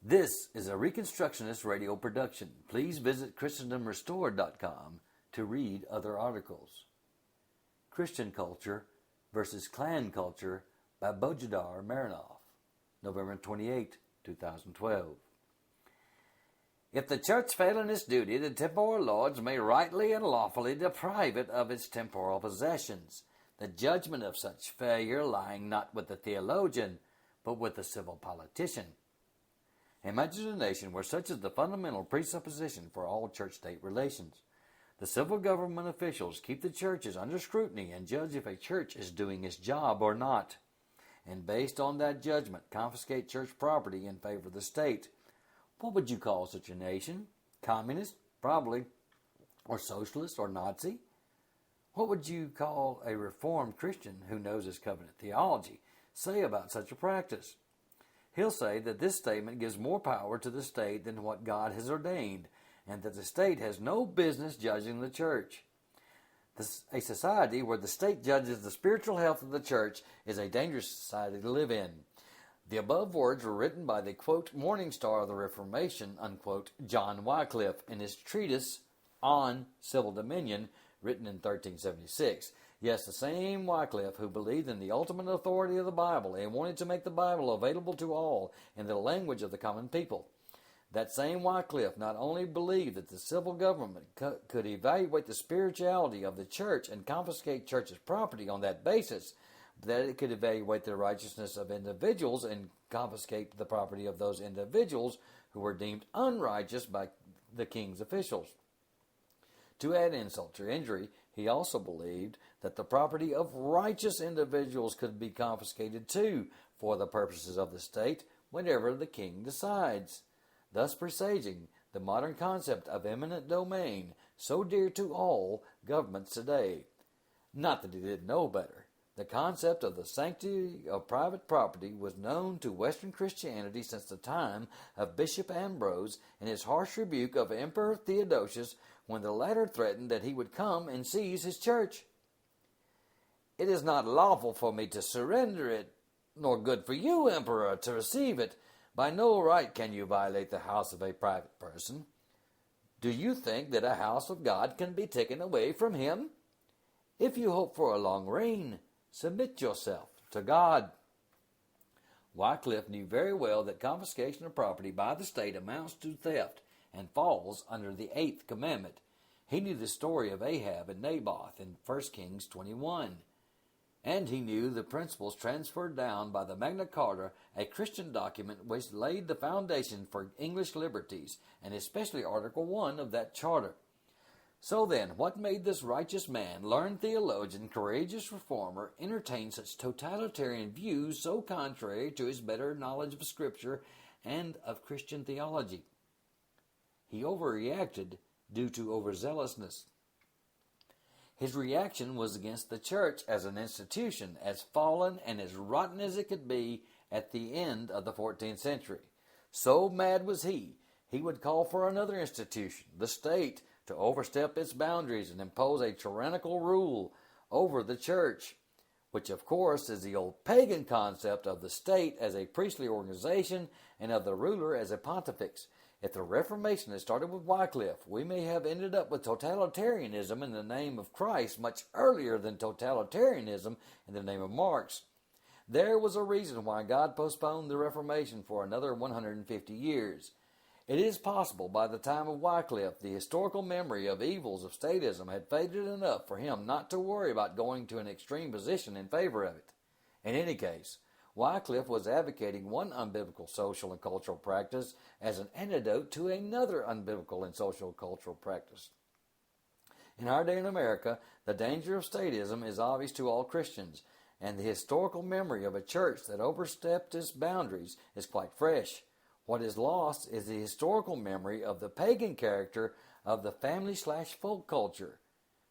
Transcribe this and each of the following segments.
This is a Reconstructionist radio production. Please visit ChristendomRestored.com to read other articles. Christian Culture versus Clan Culture by Bojidar Marinoff, November 28, 2012. If the church fail in its duty, the temporal lords may rightly and lawfully deprive it of its temporal possessions, the judgment of such failure lying not with the theologian, but with the civil politician. Imagine a nation where such is the fundamental presupposition for all church-state relations. The civil government officials keep the churches under scrutiny and judge if a church is doing its job or not, and based on that judgment, confiscate church property in favor of the state. What would you call such a nation? Communist? Probably. Or socialist or Nazi? What would you call a reformed Christian who knows his covenant theology say about such a practice? He'll say that this statement gives more power to the state than what God has ordained, and that the state has no business judging the church. A society where the state judges the spiritual health of the church is a dangerous society to live in. The above words were written by the, quote, morning star of the Reformation, unquote, John Wycliffe, in his treatise on civil dominion, written in 1376. Yes, the same Wycliffe who believed in the ultimate authority of the Bible and wanted to make the Bible available to all in the language of the common people. That same Wycliffe not only believed that the civil government could evaluate the spirituality of the church and confiscate church's property on that basis, but that it could evaluate the righteousness of individuals and confiscate the property of those individuals who were deemed unrighteous by the king's officials. To add insult to injury, he also believed that the property of righteous individuals could be confiscated too for the purposes of the state whenever the king decides, thus presaging the modern concept of eminent domain so dear to all governments today. Not that he didn't know better. The concept of the sanctity of private property was known to Western Christianity since the time of Bishop Ambrose and his harsh rebuke of Emperor Theodosius when the latter threatened that he would come and seize his church. It is not lawful for me to surrender it, nor good for you, Emperor, to receive it. By no right can you violate the house of a private person. Do you think that a house of God can be taken away from him? If you hope for a long reign, submit yourself to God. Wycliffe knew very well that confiscation of property by the state amounts to theft and falls under the 8th commandment. He knew the story of Ahab and Naboth in 1 Kings 21. And he knew the principles transferred down by the Magna Carta, a Christian document which laid the foundation for English liberties, and especially Article 1 of that charter. So then, what made this righteous man, learned theologian, courageous reformer, entertain such totalitarian views so contrary to his better knowledge of Scripture and of Christian theology? He overreacted due to overzealousness. His reaction was against the church as an institution, as fallen and as rotten as it could be at the end of the 14th century. So mad was he would call for another institution, the state, to overstep its boundaries and impose a tyrannical rule over the church, which of course is the old pagan concept of the state as a priestly organization and of the ruler as a pontifex. If the Reformation had started with Wycliffe, we may have ended up with totalitarianism in the name of Christ much earlier than totalitarianism in the name of Marx. There was a reason why God postponed the Reformation for another 150 years. It is possible by the time of Wycliffe, the historical memory of evils of statism had faded enough for him not to worry about going to an extreme position in favor of it. In any case, Wycliffe was advocating one unbiblical social and cultural practice as an antidote to another unbiblical and social and cultural practice. In our day in America, the danger of statism is obvious to all Christians, and the historical memory of a church that overstepped its boundaries is quite fresh. What is lost is the historical memory of the pagan character of the family/folk culture,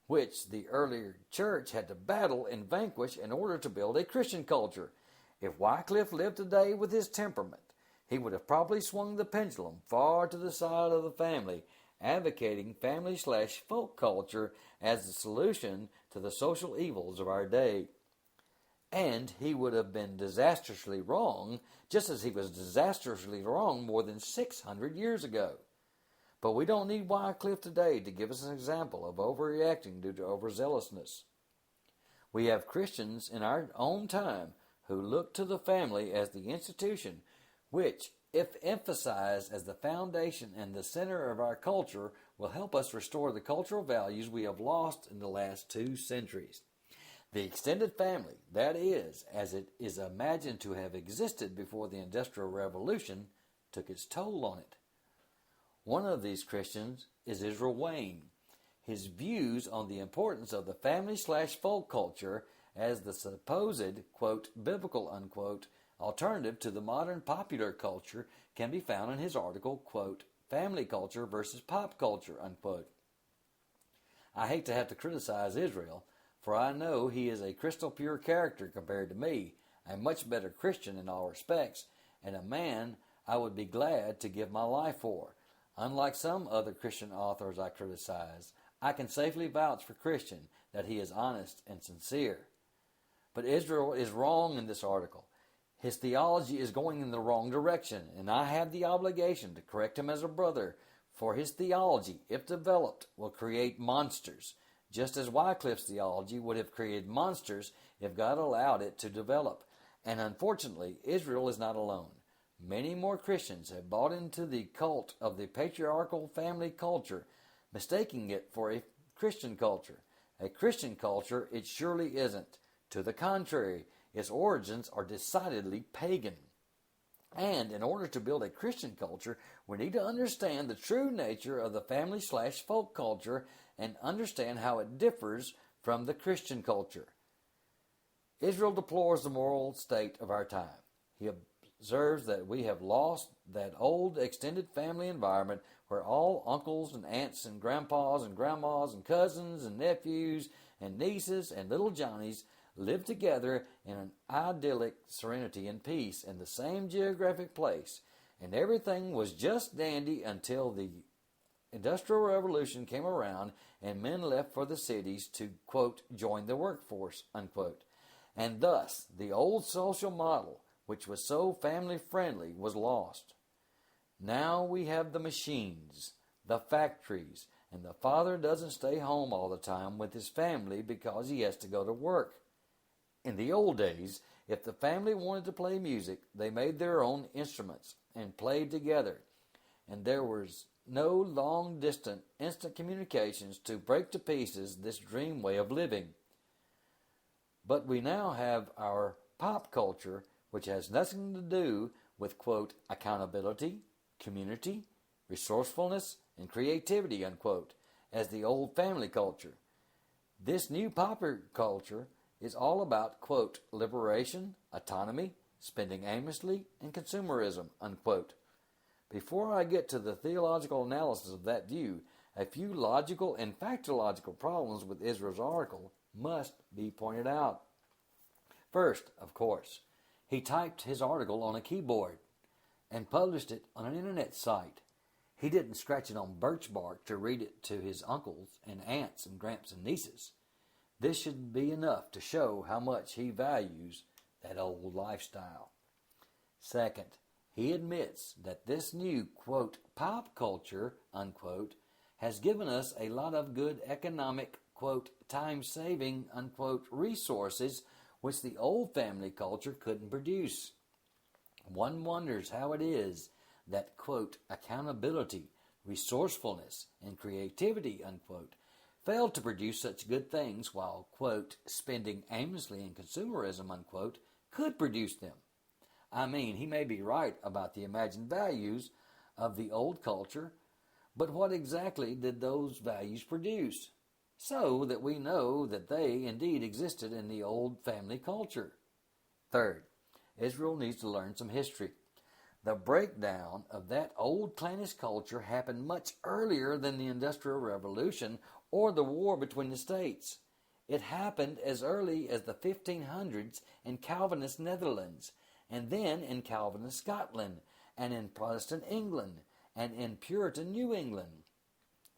which the earlier church had to battle and vanquish in order to build a Christian culture. If Wycliffe lived today with his temperament, he would have probably swung the pendulum far to the side of the family, advocating family/folk culture as the solution to the social evils of our day. And he would have been disastrously wrong, just as he was disastrously wrong more than 600 years ago. But we don't need Wycliffe today to give us an example of overreacting due to overzealousness. We have Christians in our own time who look to the family as the institution which, if emphasized as the foundation and the center of our culture, will help us restore the cultural values we have lost in the last 2 centuries. The extended family, that is, as it is imagined to have existed before the Industrial Revolution, took its toll on it. One of these Christians is Israel Wayne. His views on the importance of the family/folk culture as the supposed, quote, biblical, unquote, alternative to the modern popular culture can be found in his article, quote, Family Culture versus Pop Culture, unquote. I hate to have to criticize Israel, for I know he is a crystal pure character compared to me, a much better Christian in all respects, and a man I would be glad to give my life for. Unlike some other Christian authors I criticize, I can safely vouch for Christian that he is honest and sincere. But Israel is wrong in this article. His theology is going in the wrong direction, and I have the obligation to correct him as a brother, for his theology, if developed, will create monsters, just as Wycliffe's theology would have created monsters if God allowed it to develop. And unfortunately, Israel is not alone. Many more Christians have bought into the cult of the patriarchal family culture, mistaking it for a Christian culture. A Christian culture it surely isn't. To the contrary, its origins are decidedly pagan. And in order to build a Christian culture, we need to understand the true nature of the family/folk culture and understand how it differs from the Christian culture. Israel deplores the moral state of our time. He observes that we have lost that old extended family environment where all uncles and aunts and grandpas and grandmas and cousins and nephews and nieces and little Johnnies lived together in an idyllic serenity and peace in the same geographic place, and everything was just dandy until the Industrial Revolution came around and men left for the cities to, quote, join the workforce, unquote. And thus, the old social model, which was so family-friendly, was lost. Now we have the machines, the factories, and the father doesn't stay home all the time with his family because he has to go to work. In the old days, if the family wanted to play music, they made their own instruments and played together, and there was no long-distance instant communications to break to pieces this dream way of living. But we now have our pop culture, which has nothing to do with, quote, accountability, community, resourcefulness, and creativity, unquote, as the old family culture. This new popular culture is all about, quote, liberation, autonomy, spending aimlessly, and consumerism, unquote. Before I get to the theological analysis of that view, a few logical and factological problems with Israel's article must be pointed out. First, of course, he typed his article on a keyboard and published it on an internet site. He didn't scratch it on birch bark to read it to his uncles and aunts and gramps and nieces. This should be enough to show how much he values that old lifestyle. Second, he admits that this new, quote, pop culture, unquote, has given us a lot of good economic, quote, time-saving, unquote, resources which the old family culture couldn't produce. One wonders how it is that, quote, accountability, resourcefulness, and creativity, unquote, failed to produce such good things while, quote, spending aimlessly in consumerism, unquote, could produce them. I mean, he may be right about the imagined values of the old culture, but what exactly did those values produce? So that we know that they indeed existed in the old family culture. Third, Israel needs to learn some history. The breakdown of that old clannish culture happened much earlier than the Industrial Revolution or the war between the states. It happened as early as the 1500s in Calvinist Netherlands, and then in Calvinist Scotland, and in Protestant England, and in Puritan New England.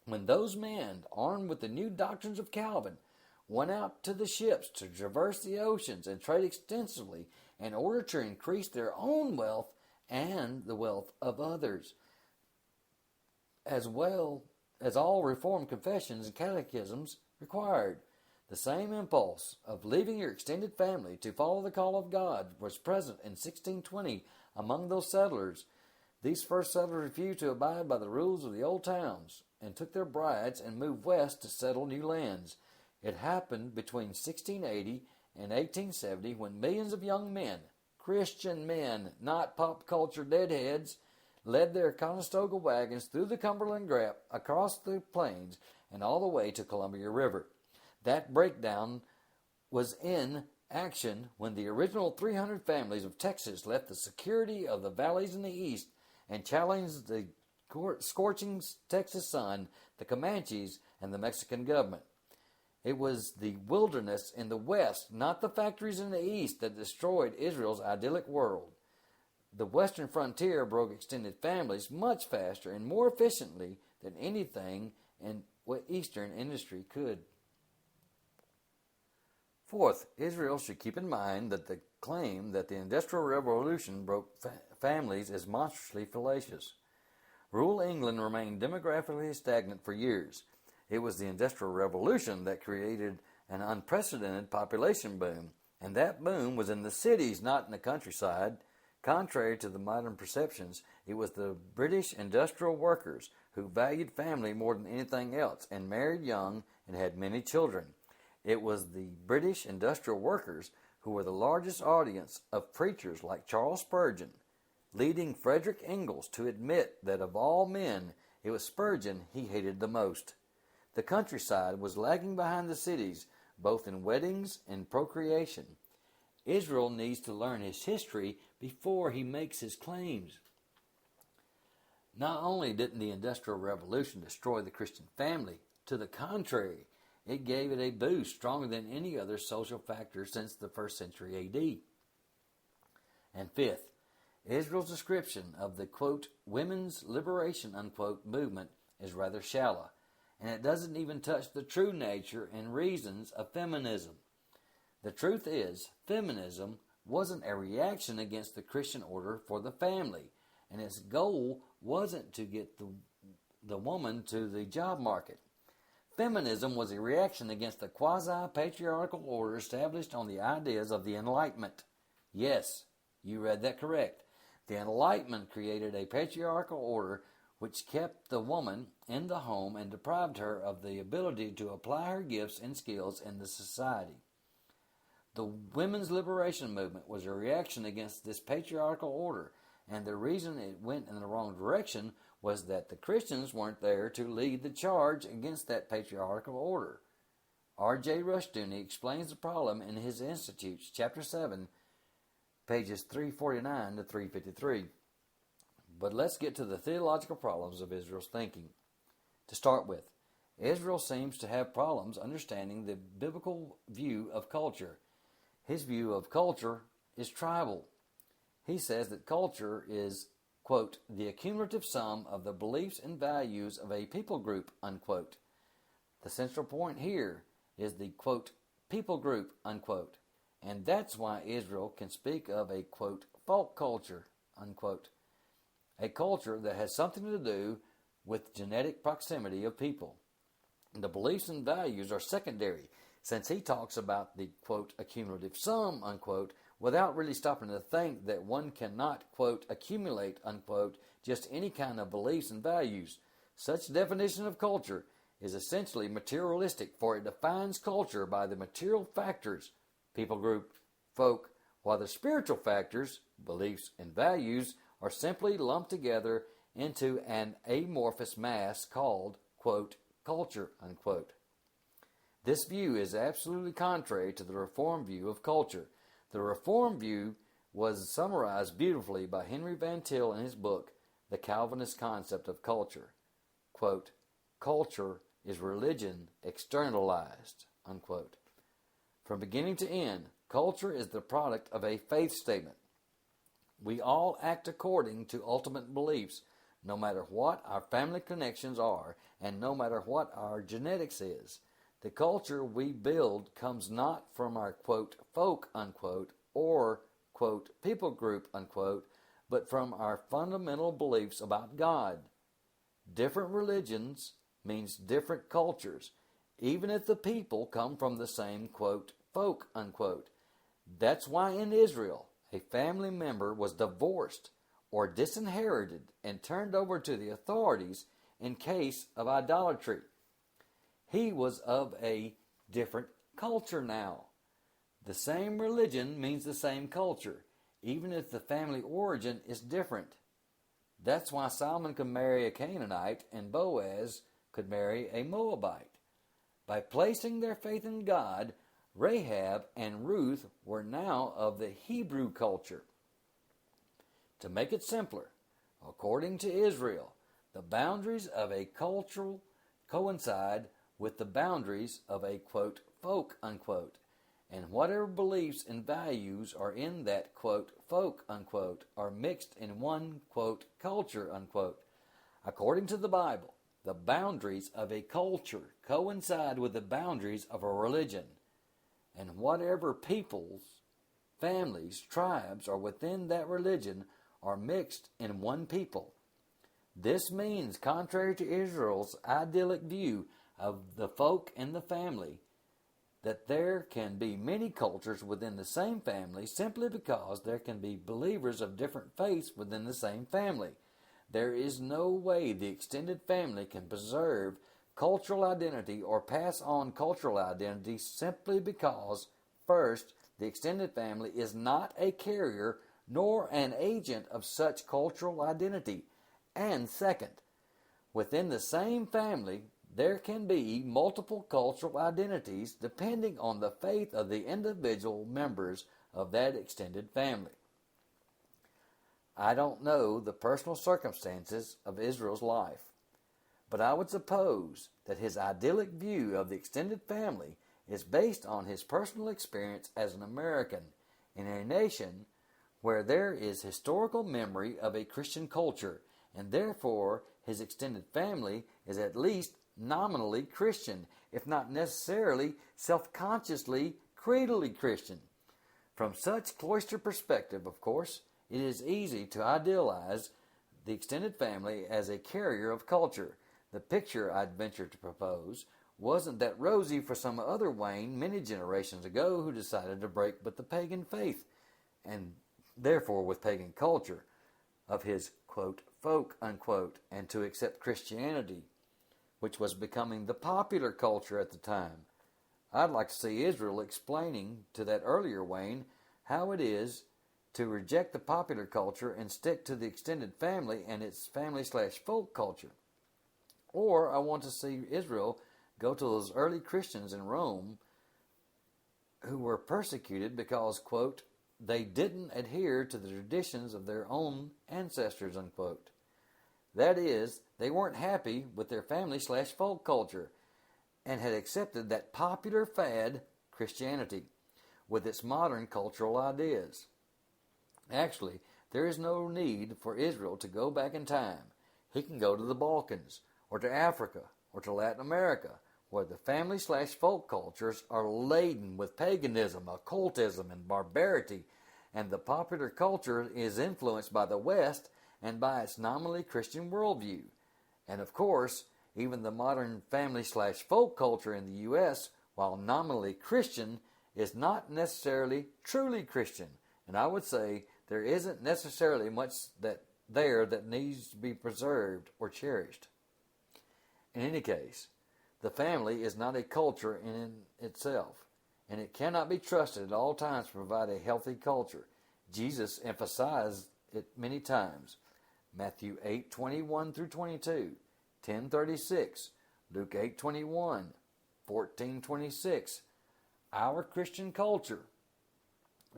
When those men, armed with the new doctrines of Calvin, went out to the ships to traverse the oceans and trade extensively in order to increase their own wealth and the wealth of others, as well as all Reformed confessions and catechisms required. The same impulse of leaving your extended family to follow the call of God was present in 1620 among those settlers. These first settlers refused to abide by the rules of the old towns and took their brides and moved west to settle new lands. It happened between 1680 and 1870 when millions of young men, Christian men, not pop culture deadheads, led their Conestoga wagons through the Cumberland Gap, across the plains, and all the way to Columbia River. That breakdown was in action when the original 300 families of Texas left the security of the valleys in the east and challenged the scorching Texas sun, the Comanches, and the Mexican government. It was the wilderness in the west, not the factories in the east, that destroyed Israel's idyllic world. The western frontier broke extended families much faster and more efficiently than anything in eastern industry could. Fourth, Israel should keep in mind that the claim that the Industrial Revolution broke families is monstrously fallacious. Rural England remained demographically stagnant for years. It was the Industrial Revolution that created an unprecedented population boom, and that boom was in the cities, not in the countryside. Contrary to the modern perceptions, it was the British industrial workers who valued family more than anything else and married young and had many children. It was the British industrial workers who were the largest audience of preachers like Charles Spurgeon, leading Frederick Ingalls to admit that of all men, it was Spurgeon he hated the most. The countryside was lagging behind the cities, both in weddings and procreation. Israel needs to learn his history before he makes his claims. Not only didn't the Industrial Revolution destroy the Christian family, to the contrary, it gave it a boost stronger than any other social factor since the 1st century A.D. And fifth, Israel's description of the, quote, women's liberation, unquote, movement is rather shallow, and it doesn't even touch the true nature and reasons of feminism. The truth is, feminism wasn't a reaction against the Christian order for the family, and its goal wasn't to get the woman to the job market. Feminism was a reaction against the quasi-patriarchal order established on the ideas of the Enlightenment. Yes, you read that correct. The Enlightenment created a patriarchal order which kept the woman in the home and deprived her of the ability to apply her gifts and skills in the society. The women's liberation movement was a reaction against this patriarchal order, and the reason it went in the wrong direction was that the Christians weren't there to lead the charge against that patriarchal order. R.J. Rushdoony explains the problem in his Institutes, Chapter 7, pages 349 to 353. But let's get to the theological problems of Israel's thinking. To start with, Israel seems to have problems understanding the biblical view of culture. His view of culture is tribal. He says that culture is, quote, the accumulative sum of the beliefs and values of a people group, unquote. The central point here is the, quote, people group, unquote. And that's why Israel can speak of a, quote, folk culture, unquote. A culture that has something to do with genetic proximity of people. The beliefs and values are secondary, since he talks about the, quote, accumulative sum, unquote, without really stopping to think that one cannot, quote, accumulate, unquote, just any kind of beliefs and values. Such definition of culture is essentially materialistic, for it defines culture by the material factors, people group, folk, while the spiritual factors, beliefs and values, are simply lumped together into an amorphous mass called, quote, culture, unquote. This view is absolutely contrary to the Reformed view of culture. The Reformed view was summarized beautifully by Henry Van Til in his book, The Calvinist Concept of Culture. Quote, culture is religion externalized, unquote. From beginning to end, culture is the product of a faith statement. We all act according to ultimate beliefs, no matter what our family connections are and no matter what our genetics is. The culture we build comes not from our, quote, folk, unquote, or, quote, people group, unquote, but from our fundamental beliefs about God. Different religions means different cultures, even if the people come from the same, quote, folk, unquote. That's why in Israel, a family member was divorced or disinherited and turned over to the authorities in case of idolatry. He was of a different culture now. The same religion means the same culture, even if the family origin is different. That's why Solomon could marry a Canaanite and Boaz could marry a Moabite. By placing their faith in God, Rahab and Ruth were now of the Hebrew culture. To make it simpler, according to Israel, the boundaries of a culture coincide with the boundaries of a, quote, folk, unquote, and whatever beliefs and values are in that, quote, folk, unquote, are mixed in one, quote, culture, unquote. According to the Bible, the boundaries of a culture coincide with the boundaries of a religion, and whatever peoples, families, tribes are within that religion are mixed in one people. This means, contrary to Israel's idyllic view of the folk and the family, that there can be many cultures within the same family simply because there can be believers of different faiths within the same family. There is no way the extended family can preserve cultural identity or pass on cultural identity simply because, first, the extended family is not a carrier nor an agent of such cultural identity, and second, within the same family, there can be multiple cultural identities depending on the faith of the individual members of that extended family. I don't know the personal circumstances of Israel's life, but I would suppose that his idyllic view of the extended family is based on his personal experience as an American in a nation where there is historical memory of a Christian culture, and therefore his extended family is at least nominally Christian, if not necessarily self-consciously, creedally Christian. From such cloister perspective, of course, it is easy to idealize the extended family as a carrier of culture. The picture I'd venture to propose wasn't that rosy for some other Wayne many generations ago who decided to break with the pagan faith, and therefore with pagan culture, of his, quote, folk, unquote, and to accept Christianity, which was becoming the popular culture at the time. I'd like to see Israel explaining to that earlier Wayne how it is to reject the popular culture and stick to the extended family and its family/folk culture. Or I want to see Israel go to those early Christians in Rome who were persecuted because, quote, they didn't adhere to the traditions of their own ancestors, unquote. That is, they weren't happy with their family/folk culture and had accepted that popular fad, Christianity, with its modern cultural ideas. Actually, there is no need for Israel to go back in time. He can go to the Balkans, or to Africa, or to Latin America, where the family/folk cultures are laden with paganism, occultism, and barbarity, and the popular culture is influenced by the West and by its nominally Christian worldview. And of course, even the modern family/folk culture in the U.S., while nominally Christian, is not necessarily truly Christian. And I would say there isn't necessarily much that needs to be preserved or cherished. In any case, the family is not a culture in itself, and it cannot be trusted at all times to provide a healthy culture. Jesus emphasized it many times. Matthew 8:21 through 22, 10:36, Luke 8:21, 14:26. Our Christian culture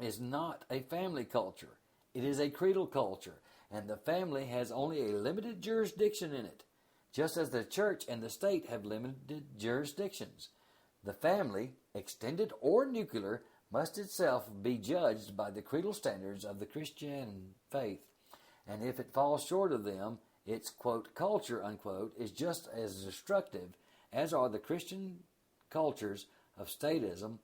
is not a family culture. It is a creedal culture, and the family has only a limited jurisdiction in it, just as the church and the state have limited jurisdictions. The family, extended or nuclear, must itself be judged by the creedal standards of the Christian faith, and if it falls short of them, its, quote, culture, unquote, is just as destructive as are the Christian cultures of statism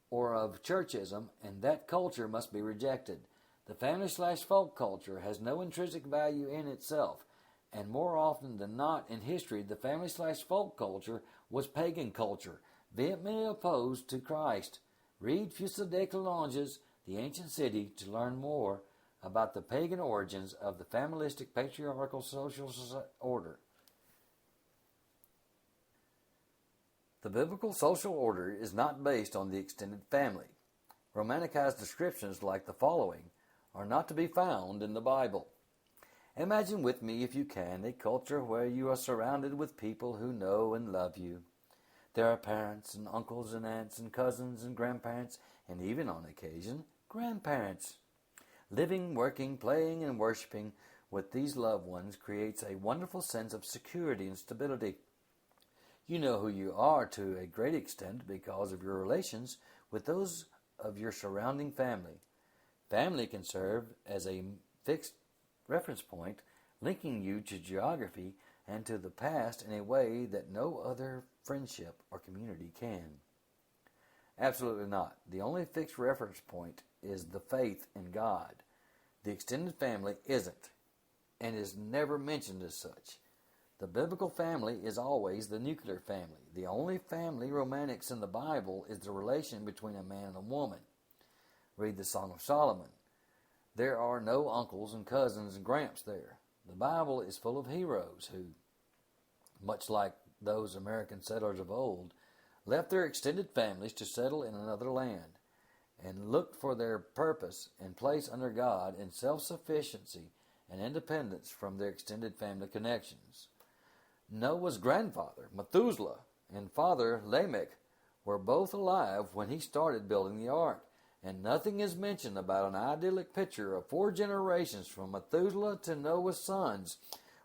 or of churchism, and that culture must be rejected. The family/folk culture has no intrinsic value in itself, and more often than not in history, the family/folk culture was pagan culture, vehemently opposed to Christ. Read Fusildé-Coulanges, The Ancient City, to learn more about the pagan origins of the familistic patriarchal social order. The biblical social order is not based on the extended family. Romanticized descriptions like the following are not to be found in the Bible. Imagine with me, if you can, a culture where you are surrounded with people who know and love you. There are parents and uncles and aunts and cousins and grandparents, and even on occasion, grandparents. Living, working, playing, and worshiping with these loved ones creates a wonderful sense of security and stability. You know who you are to a great extent because of your relations with those of your surrounding family. Family can serve as a fixed reference point, linking you to geography and to the past in a way that no other friendship or community can. Absolutely not. The only fixed reference point is the faith in God. The extended family isn't, and is never mentioned as such. The biblical family is always the nuclear family. The only family romantics in the Bible is the relation between a man and a woman. Read the Song of Solomon. There are no uncles and cousins and gramps there. The Bible is full of heroes who, much like those American settlers of old, left their extended families to settle in another land and looked for their purpose and place under God in self-sufficiency and independence from their extended family connections. Noah's grandfather, Methuselah, and father, Lamech, were both alive when he started building the ark, and nothing is mentioned about an idyllic picture of 4 generations from Methuselah to Noah's sons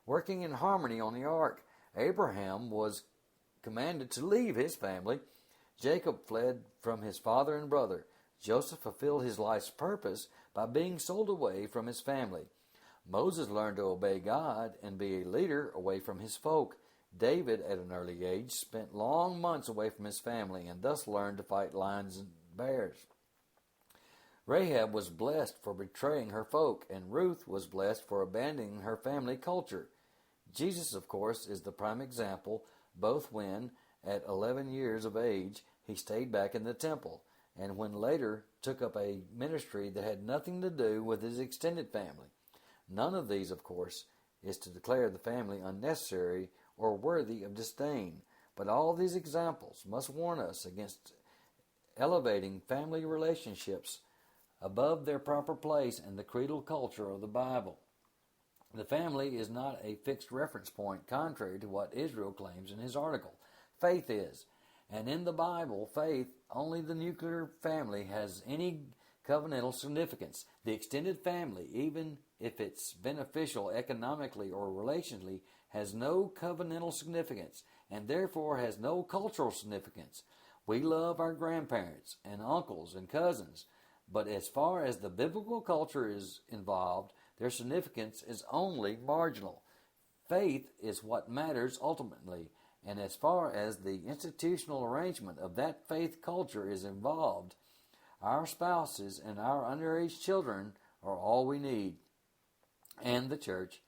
working in harmony on the ark. Abraham was commanded to leave his family. Jacob fled from his father and brother. Joseph fulfilled his life's purpose by being sold away from his family. Moses learned to obey God and be a leader away from his folk. David, at an early age, spent long months away from his family and thus learned to fight lions and bears. Rahab was blessed for betraying her folk, and Ruth was blessed for abandoning her family culture. Jesus, of course, is the prime example, both when, at 11 years of age, he stayed back in the temple, and when later took up a ministry that had nothing to do with his extended family. None of these, of course, is to declare the family unnecessary or worthy of disdain, but all these examples must warn us against elevating family relationships above their proper place in the creedal culture of the Bible. The family is not a fixed reference point, contrary to what Israel claims in his article. Faith is, and in the Bible, faith, only the nuclear family has any covenantal significance. The extended family, even if it's beneficial economically or relationally, has no covenantal significance and therefore has no cultural significance. We love our grandparents and uncles and cousins, but as far as the biblical culture is involved, their significance is only marginal. Faith is what matters ultimately, and as far as the institutional arrangement of that faith culture is involved, our spouses and our underage children are all we need. And the church.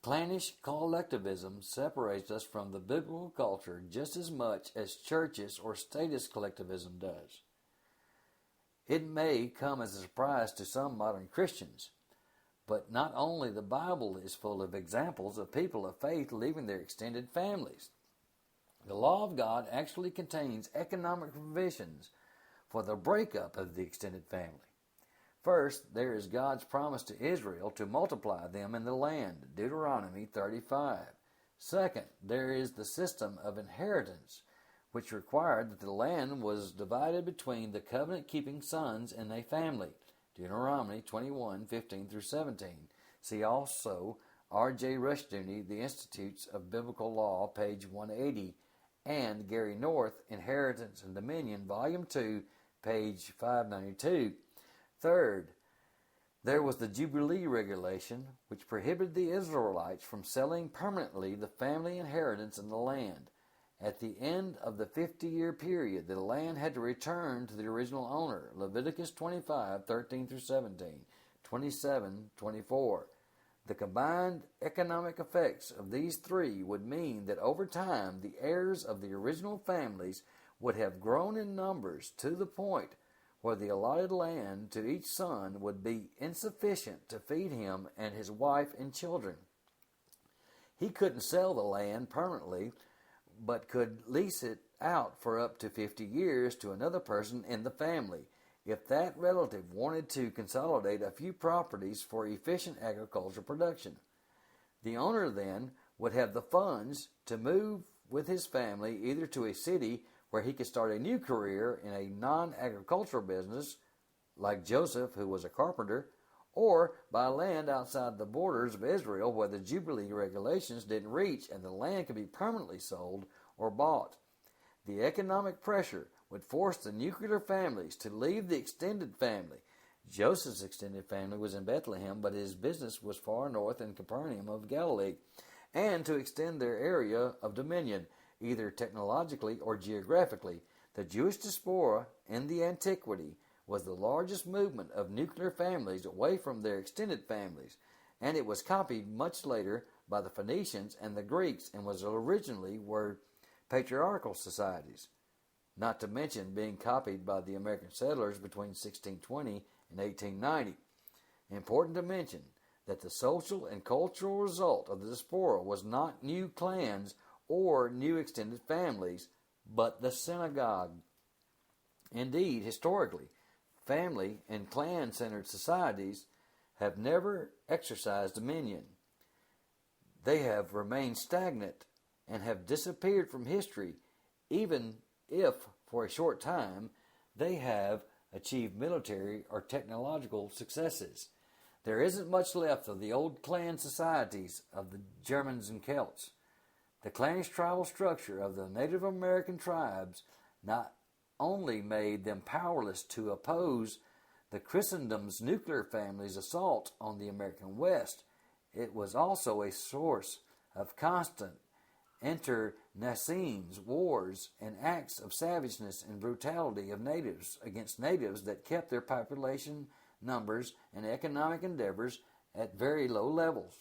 Clannish collectivism separates us from the biblical culture just as much as churches or statist collectivism does. It may come as a surprise to some modern Christians, but not only the Bible is full of examples of people of faith leaving their extended families. The law of God actually contains economic provisions for the breakup of the extended family. First, there is God's promise to Israel to multiply them in the land, Deuteronomy 35. Second, there is the system of inheritance, which required that the land was divided between the covenant-keeping sons in a family, Deuteronomy 21:15-17. See also R.J. Rushdoony, The Institutes of Biblical Law, page 180, and Gary North, Inheritance and Dominion, volume 2, page 592. Third, there was the Jubilee regulation, which prohibited the Israelites from selling permanently the family inheritance in the land, At the end of the 50-year period, the land had to return to the original owner. Leviticus 25:13 through 17, 27:24. The combined economic effects of these three would mean that over time, the heirs of the original families would have grown in numbers to the point where the allotted land to each son would be insufficient to feed him and his wife and children. He couldn't sell the land permanently, but could lease it out for up to 50 years to another person in the family, if that relative wanted to consolidate a few properties for efficient agricultural production. The owner then would have the funds to move with his family either to a city where he could start a new career in a non-agricultural business, like Joseph, who was a carpenter, or buy land outside the borders of Israel where the Jubilee regulations didn't reach and the land could be permanently sold or bought. The economic pressure would force the nuclear families to leave the extended family. Joseph's extended family was in Bethlehem, but his business was far north in Capernaum of Galilee, and to extend their area of dominion, either technologically or geographically. The Jewish diaspora in the antiquity was the largest movement of nuclear families away from their extended families, and it was copied much later by the Phoenicians and the Greeks and was originally were patriarchal societies, not to mention being copied by the American settlers between 1620 and 1890. Important to mention that the social and cultural result of the diaspora was not new clans or new extended families, but the synagogue. Indeed, historically, family and clan-centered societies have never exercised dominion. They have remained stagnant and have disappeared from history, even if, for a short time, they have achieved military or technological successes. There isn't much left of the old clan societies of the Germans and Celts. The clannish tribal structure of the Native American tribes not only made them powerless to oppose the Christendom's nuclear family's assault on the American West, it was also a source of constant internecines, wars, and acts of savageness and brutality of natives against natives that kept their population numbers and economic endeavors at very low levels.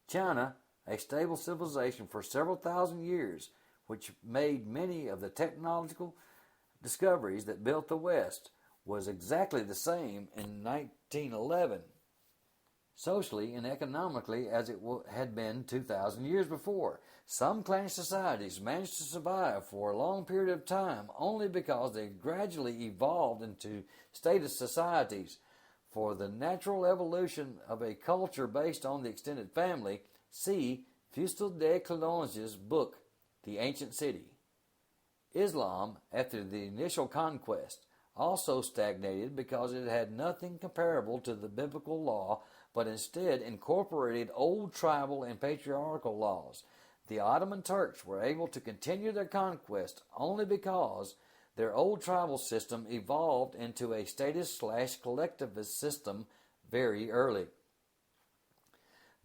China, a stable civilization for several thousand years, which made many of the technological discoveries that built the West, was exactly the same in 1911, socially and economically, as it had been 2,000 years before. Some clannish societies managed to survive for a long period of time only because they gradually evolved into status societies. For the natural evolution of a culture based on the extended family, see Fustel de Coulanges' book, The Ancient City. Islam, after the initial conquest, also stagnated because it had nothing comparable to the biblical law, but instead incorporated old tribal and patriarchal laws. The Ottoman Turks were able to continue their conquest only because their old tribal system evolved into a statist/collectivist system very early.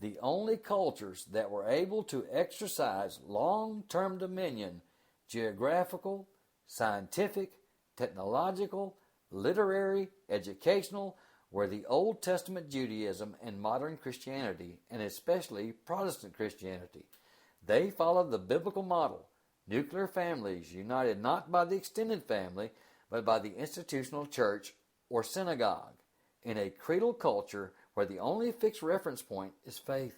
The only cultures that were able to exercise long-term dominion, geographical, scientific, technological, literary, educational, were the Old Testament Judaism and modern Christianity, and especially Protestant Christianity. They followed the biblical model, nuclear families united not by the extended family, but by the institutional church or synagogue, in a creedal culture where the only fixed reference point is faith.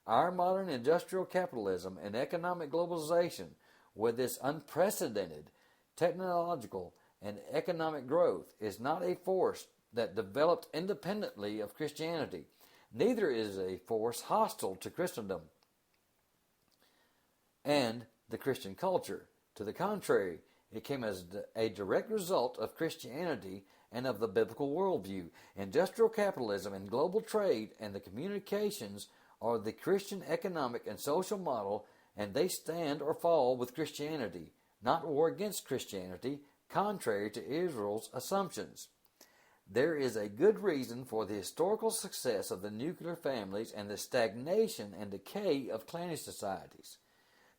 Our modern industrial capitalism and economic globalization, with its unprecedented technological and economic growth, is not a force that developed independently of Christianity. Neither is a force hostile to Christendom and the Christian culture. To the contrary, it came as a direct result of Christianity and of the biblical worldview. Industrial capitalism and global trade and the communications are the Christian economic and social model, and they stand or fall with Christianity, not war against Christianity, contrary to Israel's assumptions. There is a good reason for the historical success of the nuclear families and the stagnation and decay of clannish societies.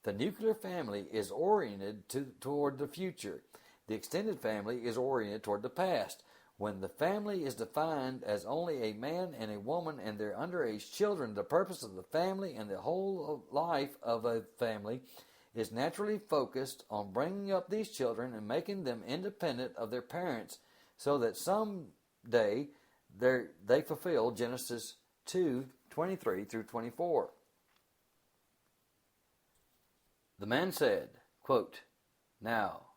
The nuclear family is oriented toward the future. The extended family is oriented toward the past. When the family is defined as only a man and a woman and their underage children, the purpose of the family and the whole life of a family is naturally focused on bringing up these children and making them independent of their parents so that someday they fulfill Genesis 2:23 through 24. The man said, quote, "Now,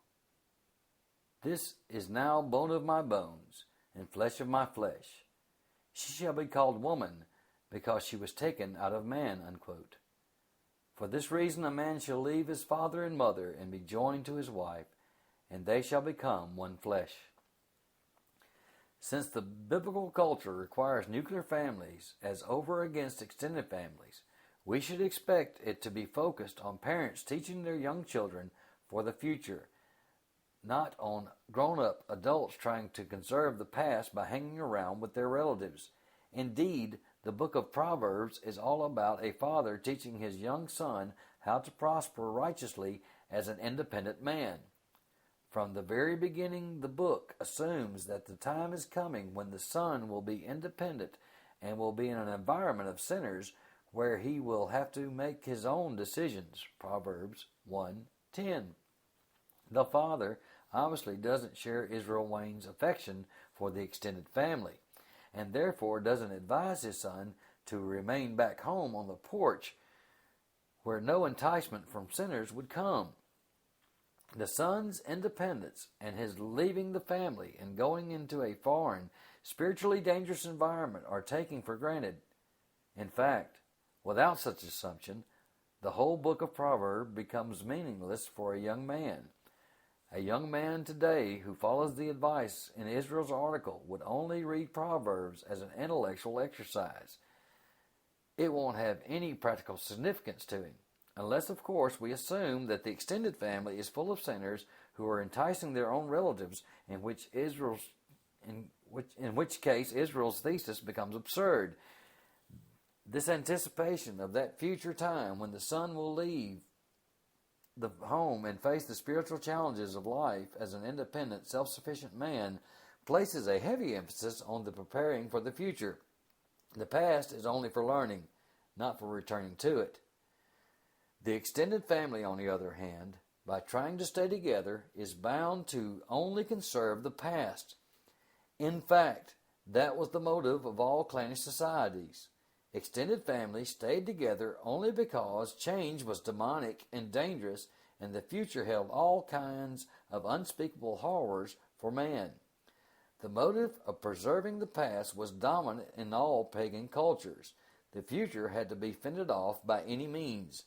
this is now bone of my bones and flesh of my flesh. She shall be called woman because she was taken out of man," unquote. "For this reason a man shall leave his father and mother and be joined to his wife, and they shall become one flesh." Since the biblical culture requires nuclear families as over against extended families, we should expect it to be focused on parents teaching their young children for the future, not on grown-up adults trying to conserve the past by hanging around with their relatives. Indeed, the book of Proverbs is all about a father teaching his young son how to prosper righteously as an independent man. From the very beginning, the book assumes that the time is coming when the son will be independent and will be in an environment of sinners where he will have to make his own decisions. Proverbs 1:10. The father obviously doesn't share Israel Wayne's affection for the extended family, and therefore doesn't advise his son to remain back home on the porch where no enticement from sinners would come. The son's independence and his leaving the family and going into a foreign, spiritually dangerous environment are taken for granted. In fact, without such assumption, the whole book of Proverbs becomes meaningless for a young man. A young man today who follows the advice in Israel's article would only read Proverbs as an intellectual exercise. It won't have any practical significance to him, unless, of course, we assume that the extended family is full of sinners who are enticing their own relatives, in which case Israel's thesis becomes absurd. This anticipation of that future time when the son will leave the home and face the spiritual challenges of life as an independent, self-sufficient man places a heavy emphasis on the preparing for the future. The past is only for learning, not for returning to it. The extended family, on the other hand, by trying to stay together, is bound to only conserve the past. In fact, that was the motive of all clannish societies. Extended families stayed together only because change was demonic and dangerous, and the future held all kinds of unspeakable horrors for man. The motive of preserving the past was dominant in all pagan cultures. The future had to be fended off by any means.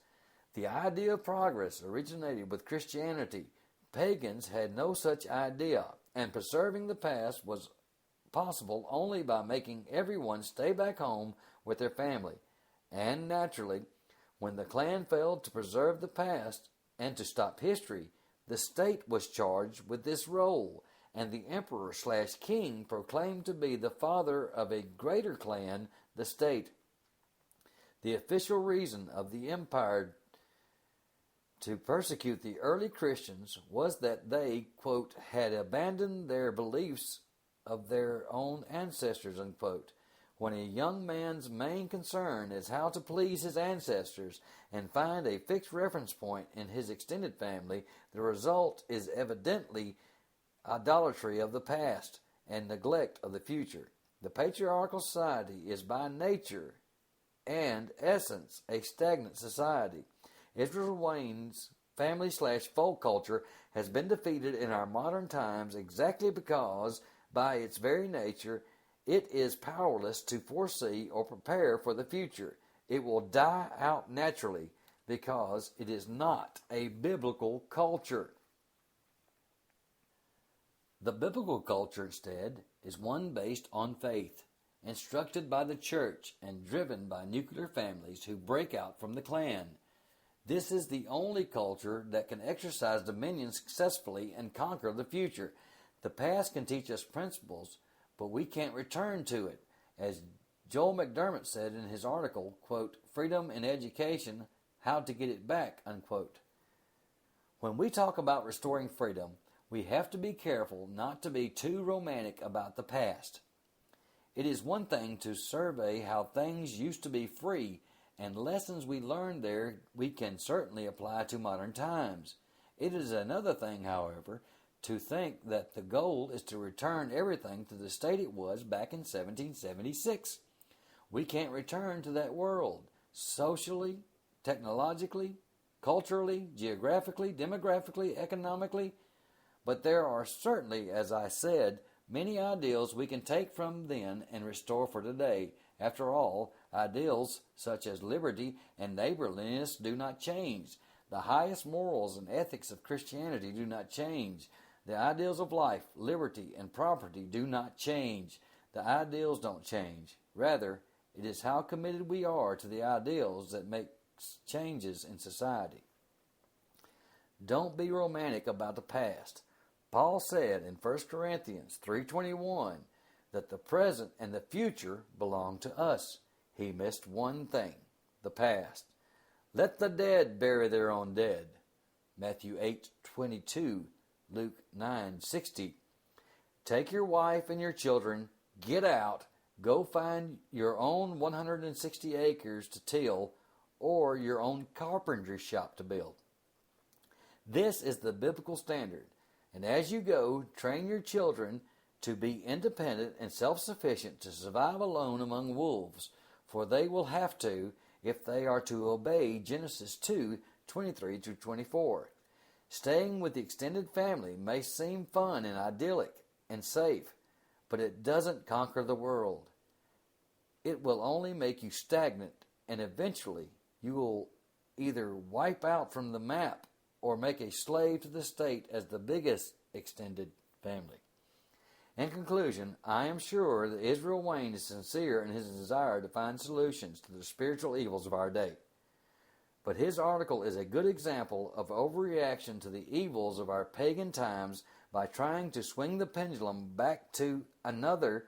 The idea of progress originated with Christianity. Pagans had no such idea, and preserving the past was possible only by making everyone stay back home with their family. And naturally, when the clan failed to preserve the past and to stop history, the state was charged with this role, and the emperor/king proclaimed to be the father of a greater clan, the state. The official reason of the empire to persecute the early Christians was that they, quote, had abandoned their beliefs of their own ancestors, unquote. When a young man's main concern is how to please his ancestors and find a fixed reference point in his extended family, the result is evidently idolatry of the past and neglect of the future. The patriarchal society is by nature and essence a stagnant society. Israel Wayne's family/folk culture has been defeated in our modern times exactly because, by its very nature, it is powerless to foresee or prepare for the future. It will die out naturally because it is not a biblical culture. The biblical culture, instead, is one based on faith, instructed by the church and driven by nuclear families who break out from the clan. This is the only culture that can exercise dominion successfully and conquer the future. The past can teach us principles, but we can't return to it. As Joel McDermott said in his article, quote, "Freedom in education, how to get it back, unquote. When we talk about restoring freedom, we have to be careful not to be too romantic about the past. It is one thing to survey how things used to be free, and lessons we learned there we can certainly apply to modern times. It is another thing, however, to think that the goal is to return everything to the state it was back in 1776. We can't return to that world, socially, technologically, culturally, geographically, demographically, economically, but there are certainly, as I said, many ideals we can take from then and restore for today. After all, ideals such as liberty and neighborliness do not change. The highest morals and ethics of Christianity do not change. The ideals of life, liberty, and property do not change. The ideals don't change. Rather, it is how committed we are to the ideals that makes changes in society. Don't be romantic about the past. Paul said in 1 Corinthians 3:21 that the present and the future belong to us. He missed one thing, the past. Let the dead bury their own dead. Matthew 8:22, Luke 9:60. Take your wife and your children, get out, go find your own 160 acres to till or your own carpentry shop to build. This is the biblical standard. And as you go, train your children to be independent and self-sufficient to survive alone among wolves, for they will have to if they are to obey Genesis 2:23-24. Staying with the extended family may seem fun and idyllic and safe, but it doesn't conquer the world. It will only make you stagnant, and eventually you will either wipe out from the map or make a slave to the state as the biggest extended family. In conclusion, I am sure that Israel Wayne is sincere in his desire to find solutions to the spiritual evils of our day. But his article is a good example of overreaction to the evils of our pagan times by trying to swing the pendulum back to another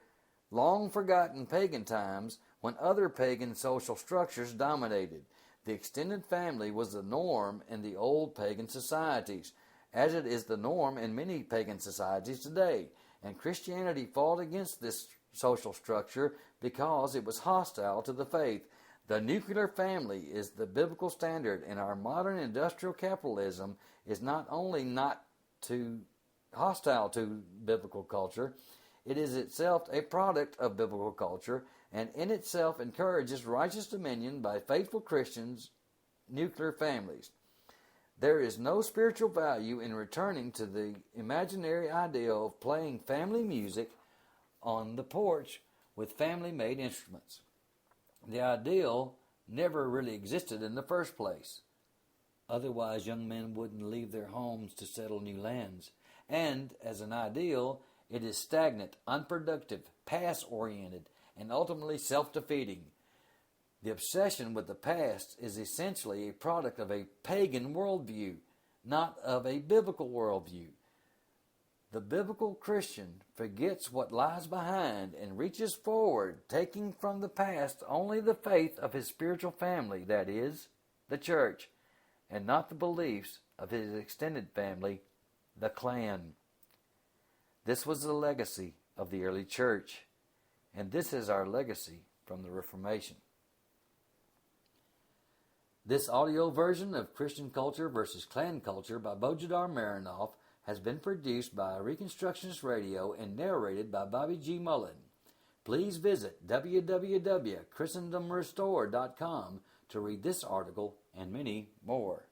long-forgotten pagan times when other pagan social structures dominated. The extended family was the norm in the old pagan societies, as it is the norm in many pagan societies today, and Christianity fought against this social structure because it was hostile to the faith. The nuclear family is the biblical standard, and our modern industrial capitalism is not only not hostile to biblical culture, it is itself a product of biblical culture, and in itself encourages righteous dominion by faithful Christians' nuclear families. There is no spiritual value in returning to the imaginary ideal of playing family music on the porch with family-made instruments. The ideal never really existed in the first place. Otherwise, young men wouldn't leave their homes to settle new lands. And, as an ideal, it is stagnant, unproductive, past-oriented, and ultimately self-defeating. The obsession with the past is essentially a product of a pagan worldview, not of a biblical worldview. The biblical Christian forgets what lies behind and reaches forward, taking from the past only the faith of his spiritual family, that is, the church, and not the beliefs of his extended family, the clan. This was the legacy of the early church, and this is our legacy from the Reformation. This audio version of Christian Culture versus Clan Culture by Bojidar Marinoff has been produced by Reconstructionist Radio and narrated by Bobby G. Mullen. Please visit www.christendomrestore.com to read this article and many more.